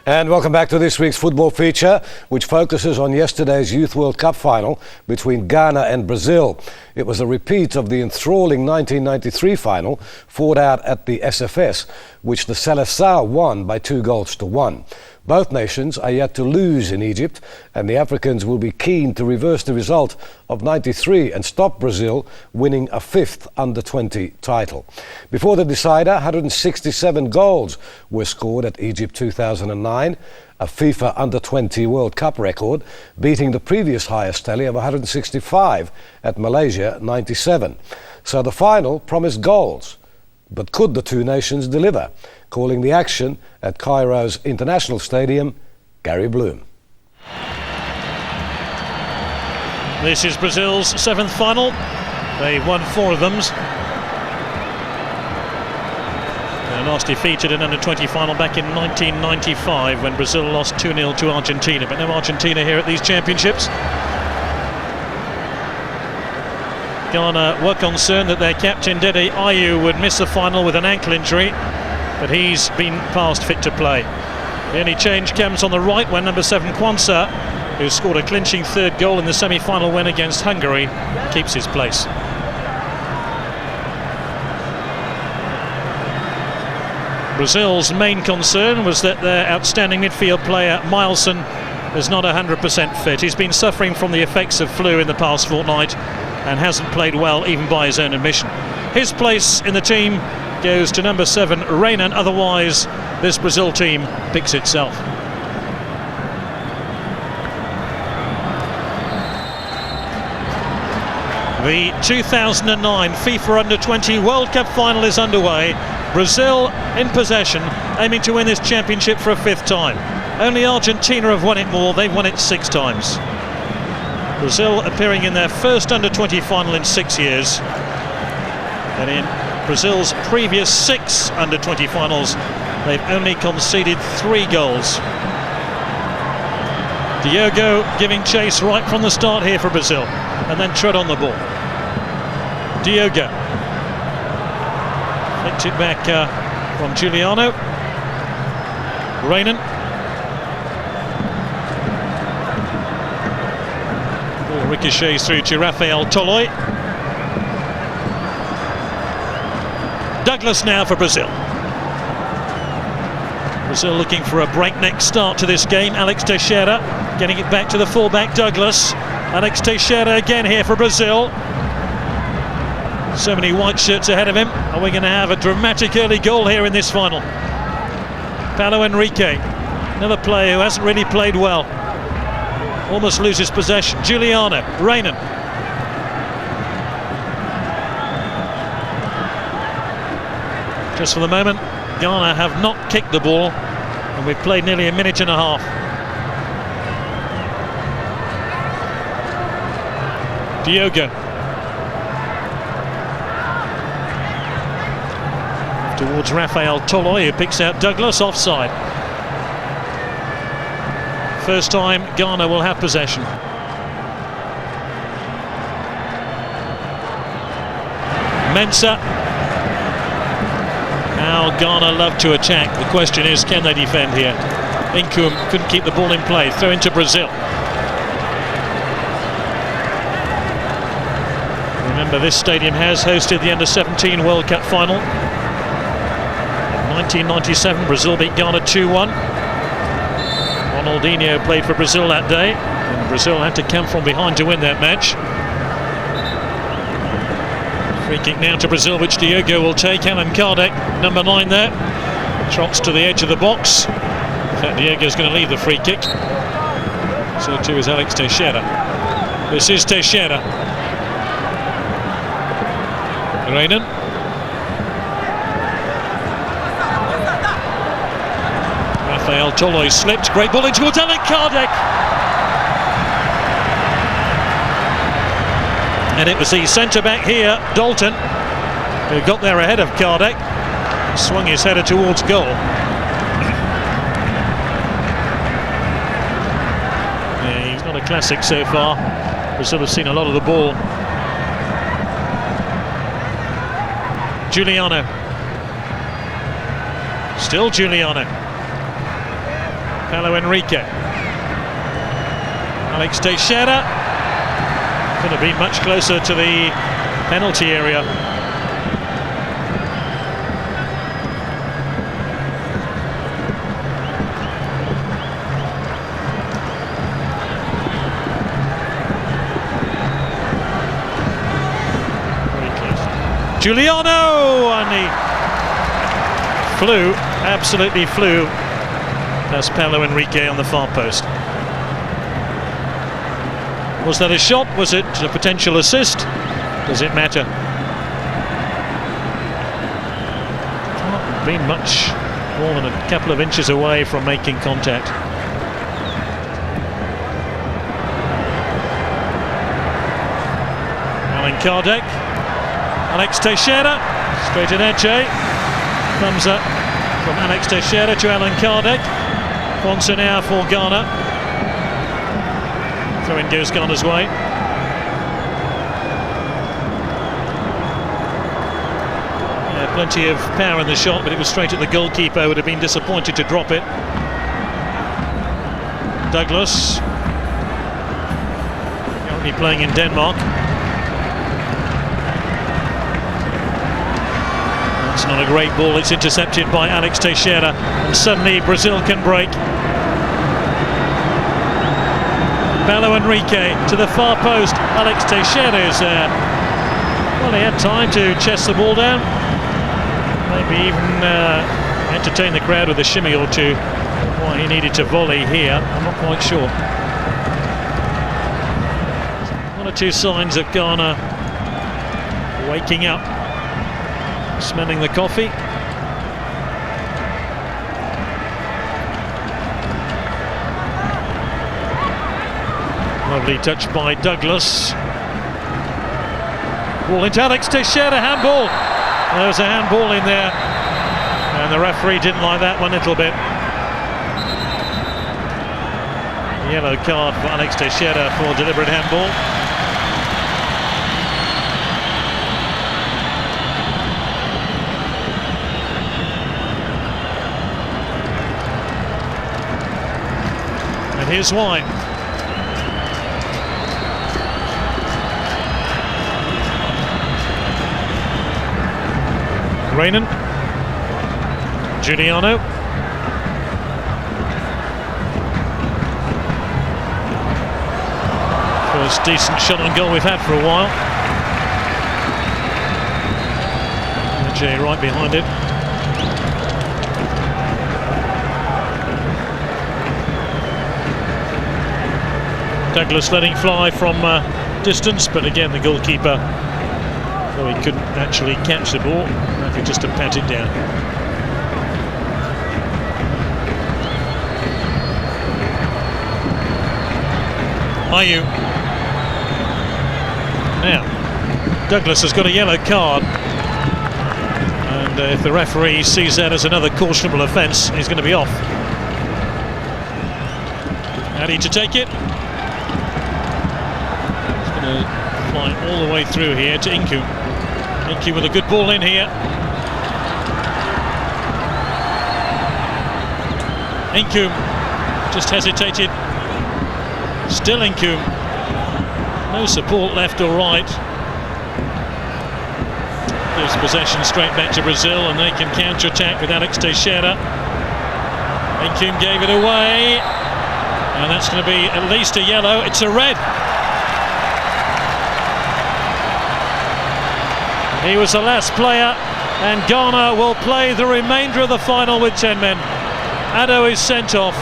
And welcome back to this week's football feature, which focuses on yesterday's Youth World Cup final between Ghana and Brazil. It was a repeat of the enthralling 1993 final fought out at the SFS, which the Seleção won by 2-1. Both nations are yet to lose in Egypt, and the Africans will be keen to reverse the result of 93 and stop Brazil winning a fifth under-20 title. Before the decider, 167 goals were scored at Egypt 2009, a FIFA under-20 World Cup record, beating the previous highest tally of 165 at Malaysia 97. So the final promised goals. But could the two nations deliver? Calling the action at Cairo's International Stadium, Gary Bloom. This is Brazil's seventh final. They've won 4 of them. Their last defeat at an under-20 final back in 1995 when Brazil lost 2-0 to Argentina. But no Argentina here at these championships. Ghana were concerned that their captain Dede Ayew would miss the final with an ankle injury, but he's been past fit to play. The only change comes on the right when number 7 Kwanzaa, who scored a clinching third goal in the semi-final win against Hungary, keeps his place. Brazil's main concern was that their outstanding midfield player Milson is not 100% fit. He's been suffering from the effects of flu in the past fortnight and hasn't played well, even by his own admission. His place in the team goes to number 7 Renan, otherwise this Brazil team picks itself. The 2009 FIFA Under-20 World Cup final is underway. Brazil in possession, aiming to win this championship for a 5th time. Only Argentina have won it more, they've won it 6 times. Brazil appearing in their first under-20 final in 6 years, and in Brazil's previous 6 under-20 finals they've only conceded 3 goals. Diogo giving chase right from the start here for Brazil, and then tread on the ball. Diogo flicked it back from Giuliano. Renan. Ball ricochets through to Rafael Toloi. Douglas now for Brazil. Brazil looking for a breakneck start to this game. Alex Teixeira getting it back to the fullback Douglas. Alex Teixeira again here for Brazil. So many white shirts ahead of him. Are we going to have a dramatic early goal here in this final? Paulo Henrique, another player who hasn't really played well. Almost loses possession. Giuliano, Renan. Just for the moment, Ghana have not kicked the ball, and we've played nearly a minute and a half. Diogo. Towards Rafael Toloi, who picks out Douglas, offside. First time Ghana will have possession. Mensah. How Ghana love to attack. The question is, can they defend here? Inkum couldn't keep the ball in play. Throw into Brazil. Remember, this stadium has hosted the Under-17 World Cup final. In 1997, Brazil beat Ghana 2-1. Ronaldinho played for Brazil that day, and Brazil had to come from behind to win that match. Free kick now to Brazil, which Diogo will take. Alan Kardec, number 9 there, trots to the edge of the box. In fact, Diogo's going to leave the free kick. So too is Alex Teixeira. This is Teixeira. Renan. Rafael Toloi slipped. Great ball in towards Alan Kardec. And it was the centre-back here, Dalton, who got there ahead of Kardec. Swung his header towards goal. Yeah, he's not a classic so far. We've sort of seen a lot of the ball. Giuliano. Still Giuliano. Paulo Henrique. Alex Teixeira. Could have been much closer to the penalty area. Very close. Giuliano, and he flew, absolutely flew. That's Paulo Henrique on the far post. Was that a shot? Was it a potential assist? Does it matter? Not been much more than a couple of inches away from making contact. Alan Kardec. Alex Teixeira. Straight in edge. Thumbs up from Alex Teixeira to Alan Kardec. Once an hour for Ghana. Throw in goes Ghana's way. Yeah, plenty of power in the shot, but it was straight at the goalkeeper. Would have been disappointed to drop it. Douglas, currently playing in Denmark. That's not a great ball. It's intercepted by Alex Teixeira, and suddenly Brazil can break. Paulo Henrique to the far post. Alex Teixeira is there. Well, he had time to chest the ball down. Maybe even entertain the crowd with a shimmy or two. Why he needed to volley here, I'm not quite sure. One or two signs of Ghana waking up, smelling the coffee. Lovely touch by Douglas. Ball into Alex Teixeira, handball. There was a handball in there, and the referee didn't like that one a little bit. Yellow card for Alex Teixeira for deliberate handball. And here's why. Rainan, Giuliano, first decent shot on goal we've had for a while. Jay right behind it. Douglas letting fly from distance, but again the goalkeeper, though he couldn't actually catch the ball, happy just to pat it down. Ayew. Now, Douglas has got a yellow card, and if the referee sees that as another cautionable offence, he's going to be off. Addy to take it. He's going to fly all the way through here to Inku. Inku with a good ball in here. Inku just hesitated. Still Inku. No support left or right. Gives possession straight back to Brazil, and they can counter-attack with Alex Teixeira. Inku gave it away, and that's going to be at least a yellow. It's a red. He was the last player, and Ghana will play the remainder of the final with 10 men. Addo is sent off.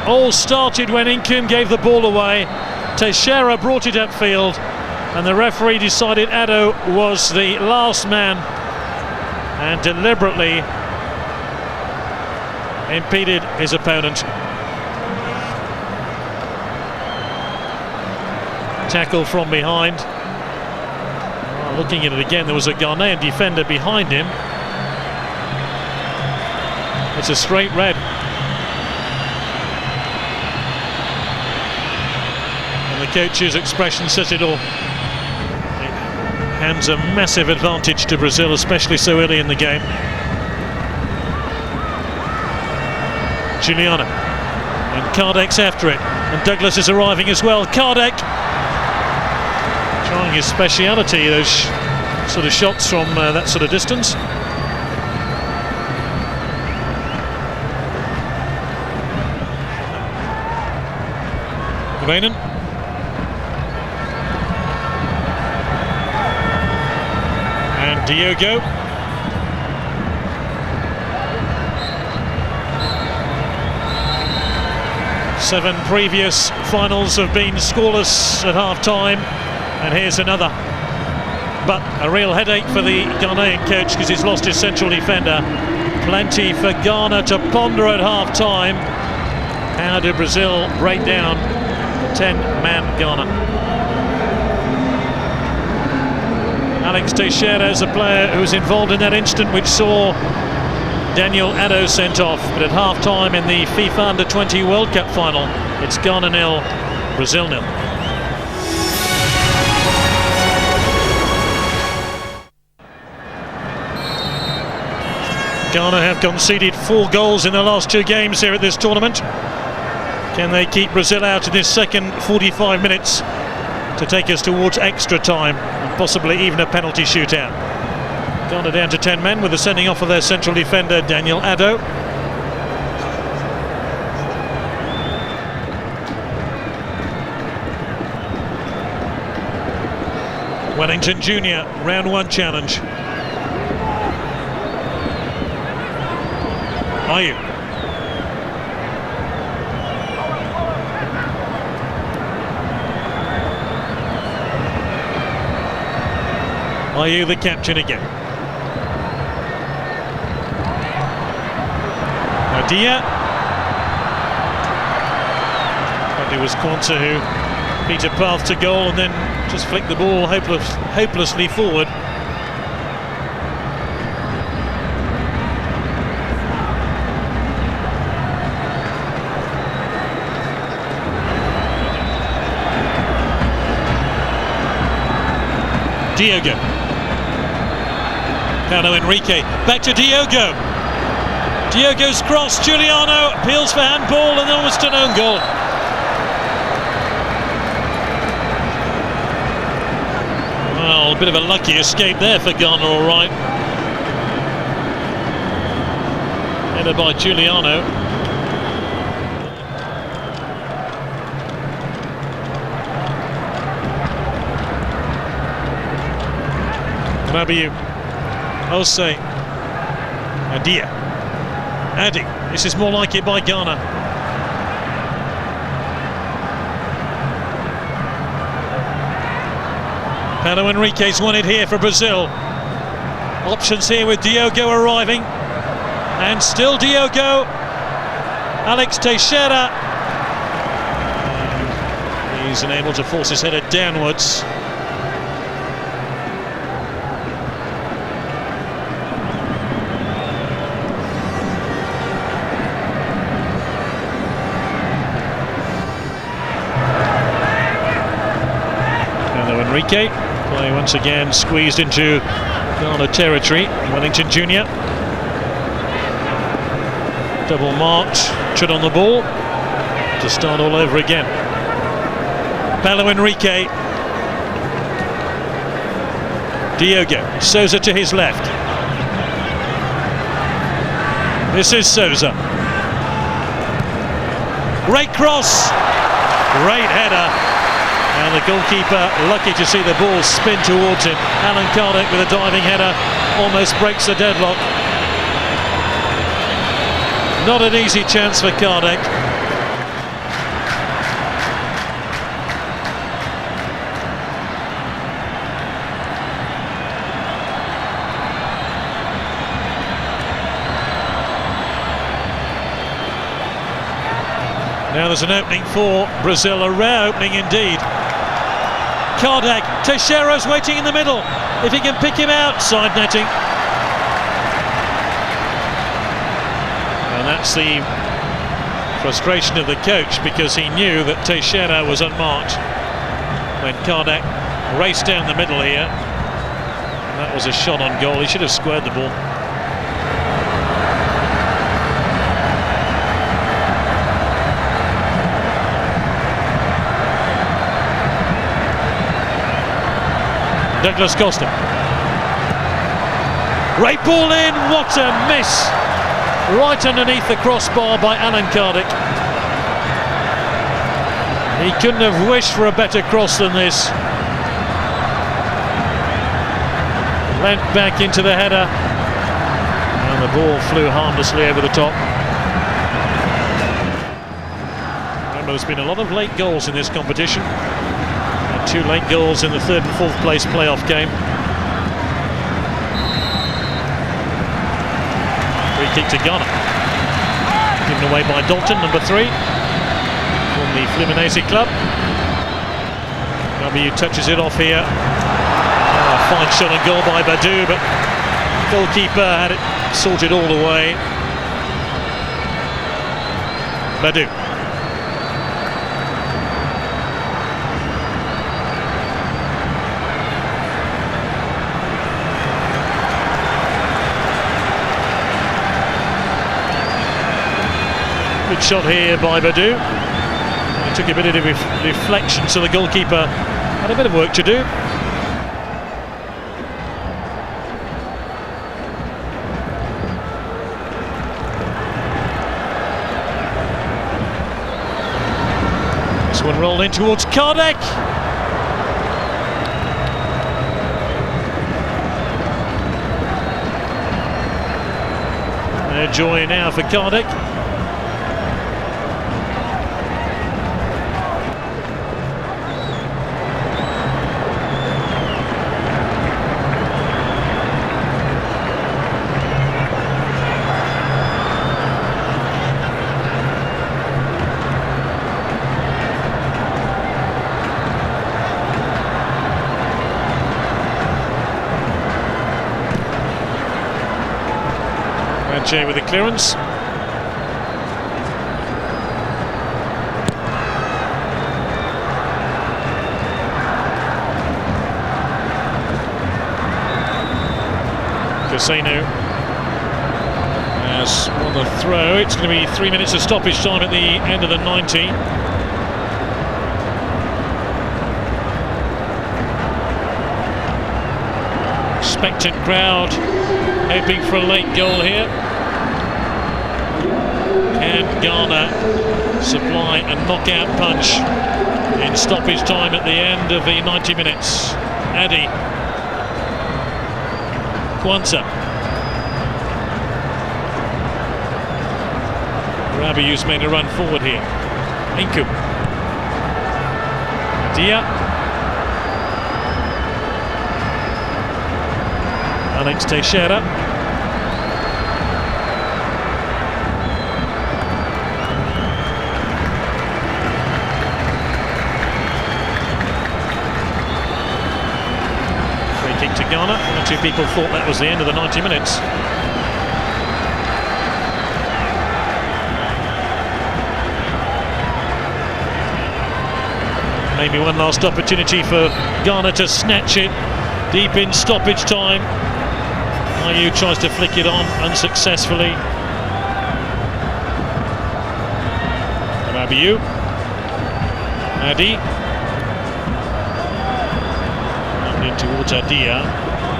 All started when Inkum gave the ball away. Teixeira brought it upfield, and the referee decided Addo was the last man and deliberately impeded his opponent. Tackle from behind. Looking at it again, there was a Ghanaian defender behind him. It's a straight red. And the coach's expression says it all. It hands a massive advantage to Brazil, especially so early in the game. Giuliano. And Kardec's after it. And Douglas is arriving as well. Kardec trying his speciality, those sort of shots from that sort of distance. Vainen. And Diogo. Seven previous finals have been scoreless at half-time, and here's another. But a real headache for the Ghanaian coach because he's lost his central defender. Plenty for Ghana to ponder at half-time. How do Brazil break down 10-man Ghana? Alex Teixeira is a player who was involved in that incident which saw Daniel Addo sent off, but at half-time in the FIFA Under-20 World Cup final, it's Ghana 0, Brazil 0. Ghana have conceded 4 goals in the last 2 games here at this tournament. Can they keep Brazil out in this second 45 minutes to take us towards extra time and possibly even a penalty shootout? Ghana down to 10 men with the sending off of their central defender Daniel Addo. Wellington Jr. round 1 challenge. Ayew. Ayew the captain again. Dia. But it was Quanta who beat a path to goal and then just flicked the ball hopelessly forward. Diogo. Paulo Henrique. Back to Diogo. Diogo's cross, Giuliano appeals for handball and almost an own goal. Well, a bit of a lucky escape there for Ghana, all right. Headed by Giuliano. Rabiu. Osei. Adia. Addy, this is more like it by Ghana. Paulo Henrique's won it here for Brazil. Options here with Diogo arriving. And still Diogo. Alex Teixeira. He's unable to force his header downwards. Enrique, play once again squeezed into Ghana territory. Wellington Jr. Double marked, tread on the ball to start all over again. Paulo Henrique. Diogo, Souza to his left. This is Souza. Great cross, great header. And the goalkeeper lucky to see the ball spin towards him. Alan Kardec with a diving header almost breaks the deadlock. Not an easy chance for Kardec. Now there's an opening for Brazil, a rare opening indeed. Kardec, Teixeira's waiting in the middle. If he can pick him out, side netting. And that's the frustration of the coach because he knew that Teixeira was unmarked when Kardec raced down the middle here. That was a shot on goal. He should have squared the ball. Douglas Costa. Great ball in, what a miss! Right underneath the crossbar by Alan Cardick. He couldn't have wished for a better cross than this. Lent back into the header, and the ball flew harmlessly over the top. Remember, there's been a lot of late goals in this competition. And 2 late goals in the 3rd and 4th place playoff game. Free kick to Ghana. Given away by Dalton, number 3, from the Fluminense club. W touches it off here. Fine shot and goal by Badu, but goalkeeper had it sorted all the way. Badu. Good shot here by Badu. It took a bit of reflection, so the goalkeeper had a bit of work to do. This one rolled in towards Cardick. No joy now for Cardick. With the clearance. Casino has won the throw. It's going to be 3 minutes of stoppage time at the end of the 90. Expectant crowd hoping for a late goal here. Can Ghana supply a knockout punch in stoppage time at the end of the 90 minutes? Addy. Kwanzaa. Rabiu's made a run forward here. Inku. Dia. Alex Teixeira. To Ghana. One or two people thought that was the end of the 90 minutes. Maybe one last opportunity for Ghana to snatch it deep in stoppage time. Ayew tries to flick it on unsuccessfully. Rabiu. Adi. Towards Adia.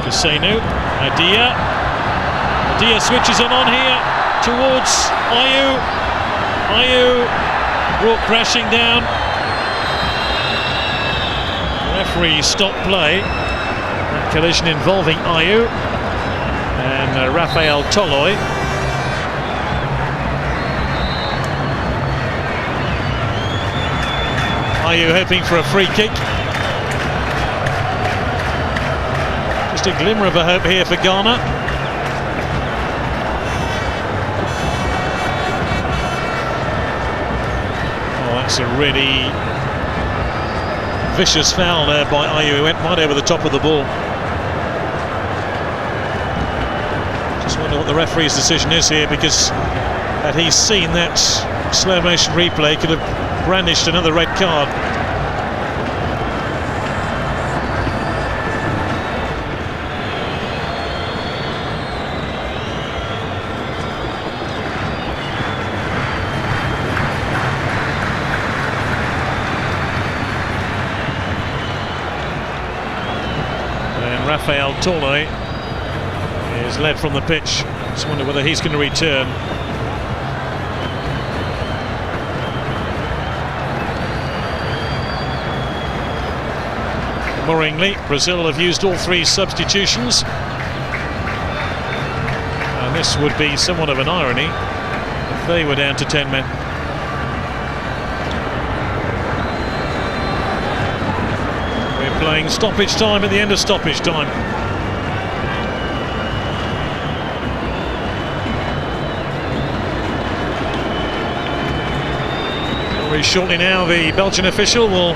Kasenu. Adia switches it on here towards Ayew. Ayew brought crashing down. The referee stopped play. That collision involving Ayew and Rafael Toloi. Ayew hoping for a free kick. A glimmer of a hope here for Ghana. Oh, that's a really vicious foul there by Ayew. He went right over the top of the ball. Just wonder what the referee's decision is here, because had he seen that slow motion replay, could have brandished another red card. Rafael Toloi is led from the pitch. Just wonder whether he's going to return. Worryingly, Brazil have used all 3 substitutions, and this would be somewhat of an irony if they were down to 10 men. We're playing stoppage time at the end of stoppage time. Very shortly now, the Belgian official will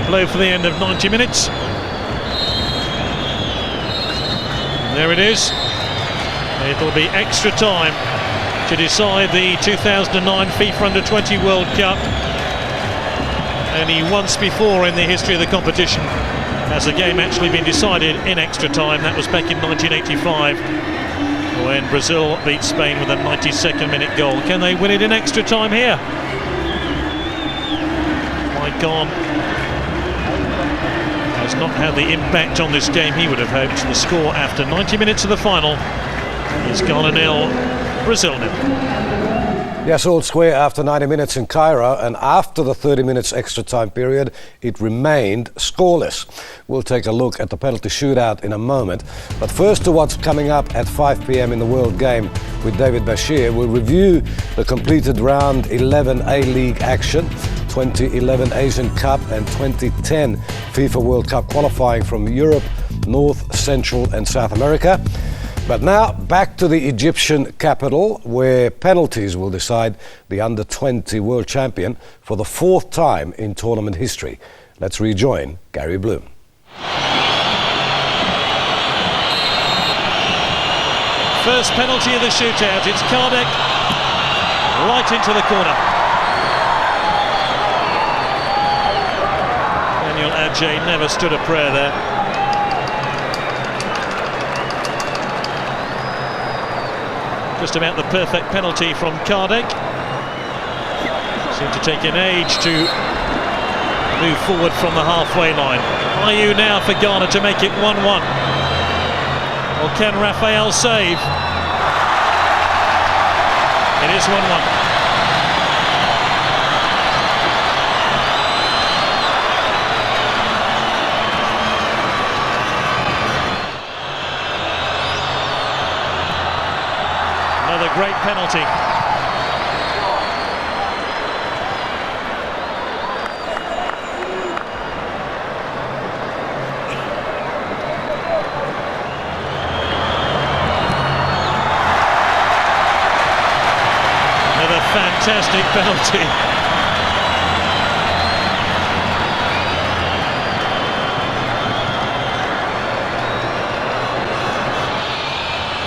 blow for the end of 90 minutes. And there it is. It'll be extra time to decide the 2009 FIFA Under-20 World Cup. Only once before in the history of the competition has a game actually been decided in extra time. That was back in 1985 when Brazil beat Spain with a 92nd minute goal. Can they win it in extra time here? Maicon has not had the impact on this game he would have hoped. The score after 90 minutes of the final is Ghana 0, Brazil 0. Yes, all square after 90 minutes in Cairo, and after the 30 minutes extra time period, it remained scoreless. We'll take a look at the penalty shootout in a moment. But first to what's coming up at 5 p.m. in the World Game with David Bashir. We'll review the completed round 11 A-League action, 2011 Asian Cup and 2010 FIFA World Cup qualifying from Europe, North, Central and South America. But now back to the Egyptian capital, where penalties will decide the Under-20 world champion for the 4th time in tournament history. Let's rejoin Gary Bloom. First penalty of the shootout. It's Kardec right into the corner. Daniel Adjei never stood a prayer there. Just about the perfect penalty from Kardec. Seemed to take an age to move forward from the halfway line. Are you now for Ghana to make it 1-1? Or can Rafael save? It is 1-1. Great penalty. Another fantastic penalty.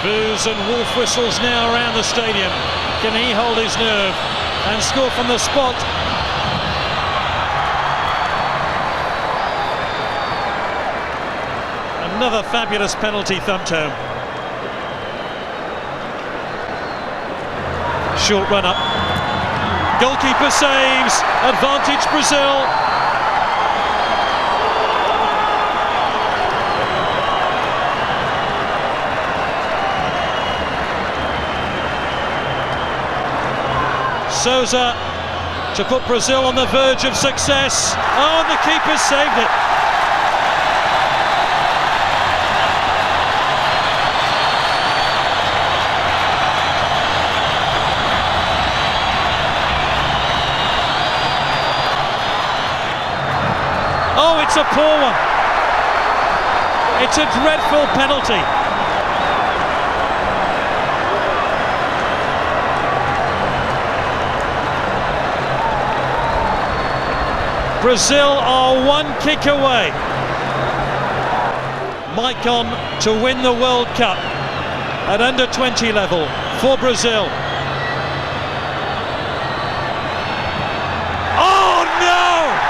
Boos and wolf whistles now around the stadium. Can he hold his nerve and score from the spot? Another fabulous penalty thumped home. Short run up. Goalkeeper saves. Advantage Brazil. Souza to put Brazil on the verge of success. Oh, and the keeper saved it. Oh, it's a poor one. It's a dreadful penalty. Brazil are one kick away. Maicon to win the World Cup at under-20 level for Brazil. Oh no!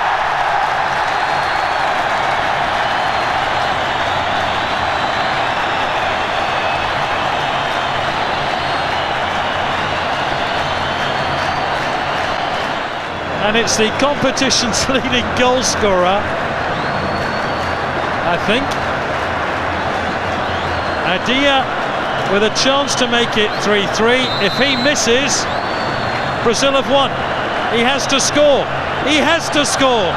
And it's the competition's leading goal scorer, I think. Adia with a chance to make it 3-3. If he misses, Brazil have won. He has to score. He has to score.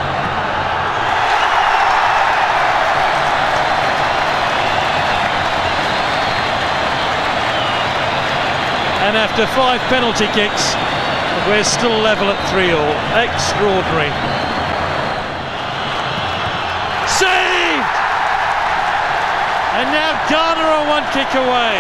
And after 5 penalty kicks, we're still level at 3-all. Extraordinary. Saved! And now Ghana are 1 kick away.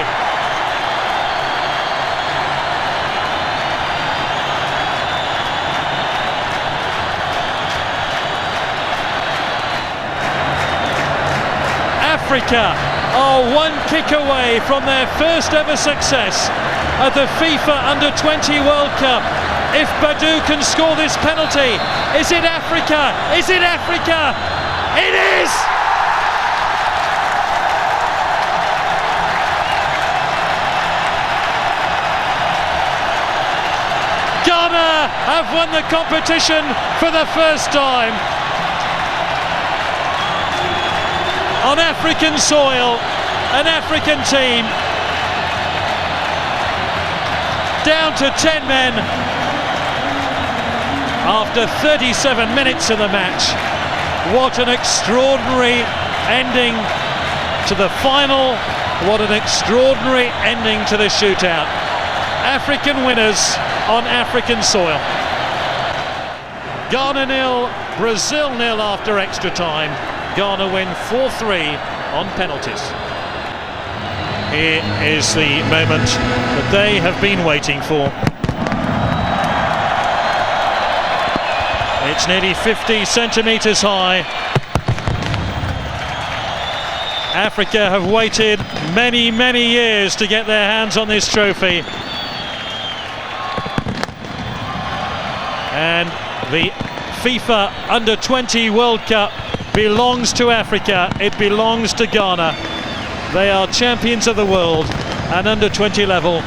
Africa are 1 kick away from their first ever success at the FIFA Under-20 World Cup. If Badou can score this penalty, is it Africa? Is it Africa? It is! Ghana have won the competition for the first time. On African soil, an African team, down to 10 men after 37 minutes of the match. What an extraordinary ending to the final. What an extraordinary ending to the shootout. African winners on African soil. Ghana 0, Brazil 0 after extra time. Ghana win 4-3 on penalties. Here is the moment that they have been waiting for. It's nearly 50 centimetres high. Africa have waited many, many years to get their hands on this trophy. And the FIFA Under-20 World Cup belongs to Africa. It belongs to Ghana. They are champions of the world at under-20 level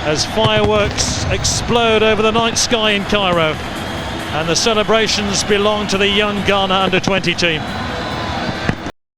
as fireworks explode over the night sky in Cairo, and the celebrations belong to the young Ghana under-20 team.